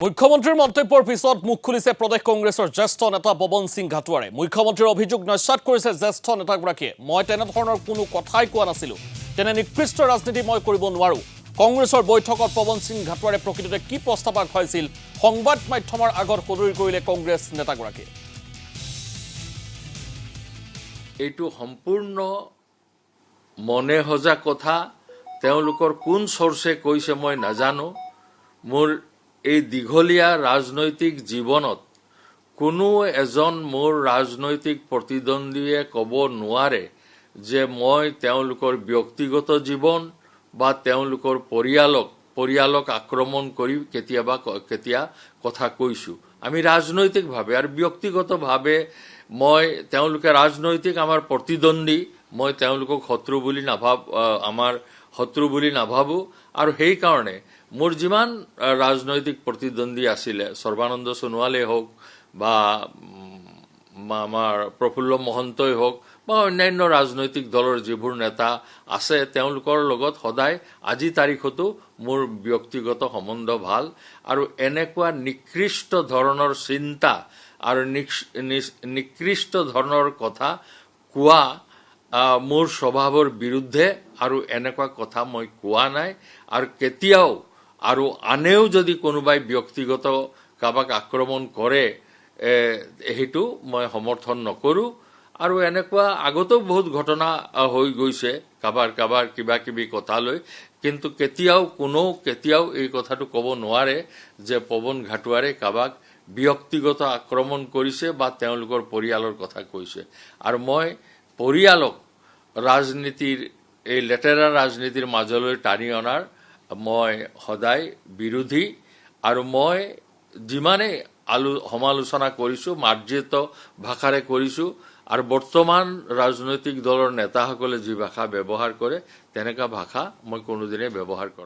মুখ্যমন্ত্ৰীৰ মন্তব্যৰ পিছত মুখ খুলিছে প্ৰদেশ কংগ্ৰেছৰ জ্যেষ্ঠ নেতা পৱন সিং ঘাটোৱাৰে। মুখ্যমন্ত্ৰীৰ অভিযোগ নস্যাৎ কৰিছে জ্যেষ্ঠ নেতাগৰাকীয়ে। মই তেনেধৰণৰ কোনো কথাই কোৱা নাছিলোঁ। তেনে নিকৃষ্ট ৰাজনীতি মই কৰিব নোৱাৰোঁ। কংগ্ৰেছৰ বৈঠকত পৱন সিং ঘাটোৱাৰে প্ৰকৃততে কি প্ৰস্তাৱ আগবঢ়াইছিল সংবাদ মাধ্যমৰ আগত সদৰি কৰিলে কংগ্ৰেছ নেতাগৰাকীয়ে। এইটো সম্পূৰ্ণ মনে সজা কথা। তেওঁলোকৰ কোন চৰ্চে কৈছে মই নাজানো। মোৰ এই দীঘলীয়া ৰাজনৈতিক জীৱনত কোনো এজন মোৰ ৰাজনৈতিক প্ৰতিদ্বন্দ্বীয়ে ক'ব নোৱাৰে যে মই তেওঁলোকৰ ব্যক্তিগত জীৱন বা তেওঁলোকৰ পৰিয়ালক আক্ৰমণ কৰি কেতিয়া কথা কৈছোঁ। আমি ৰাজনৈতিকভাৱে আৰু ব্যক্তিগতভাৱে মই তেওঁলোকে ৰাজনৈতিক আমাৰ প্ৰতিদ্বন্দ্বী, মই তেওঁলোকক আমাৰ শত্ৰু বুলি নাভাবোঁ। আৰু সেইকাৰণে মোৰ যিমান ৰাজনৈতিক প্ৰতিদ্বন্দ্বী আছিলে, সৰ্বানন্দ সোণোৱালেই হওক বা আমাৰ প্ৰফুল্ল মহন্তই হওক বা অন্যান্য ৰাজনৈতিক দলৰ যিবোৰ নেতা আছে, তেওঁলোকৰ লগত সদায় আজি তাৰিখতো মোৰ ব্যক্তিগত সম্বন্ধ ভাল। আৰু এনেকুৱা নিকৃষ্ট ধৰণৰ চিন্তা আৰু নিকৃষ্ট ধৰণৰ কথা কোৱা মোৰ স্বভাৱৰ বিৰুদ্ধে, আৰু এনেকুৱা কথা মই কোৱা নাই। আৰু কেতিয়াও আৰু আনেও যদি কোনোবাই ব্যক্তিগত কাৰোবাক আক্ৰমণ কৰে সেইটো মই সমৰ্থন নকৰোঁ। আৰু এনেকুৱা আগতেও বহুত ঘটনা হৈ গৈছে কাৰোবাৰ কিবা কিবি কথা লৈ, কিন্তু কেতিয়াও এই কথাটো ক'ব নোৱাৰে যে পৱন ঘাটোৱাৰে কাৰোবাক ব্যক্তিগত আক্ৰমণ কৰিছে বা তেওঁলোকৰ পৰিয়ালৰ কথা কৈছে। আৰু মই পৰিয়ালক এই লেতেৰা ৰাজনীতিৰ মাজলৈ টানি অনাৰ মই সদায় বিৰোধী। আৰু মই যিমানেই সমালোচনা কৰিছোঁ মাৰ্জিত ভাষাৰে কৰিছোঁ। আৰু বৰ্তমান ৰাজনৈতিক দলৰ নেতাসকলে যি ভাষা ব্যৱহাৰ কৰে তেনেকুৱা ভাষা মই কোনোদিনে ব্যৱহাৰ কৰা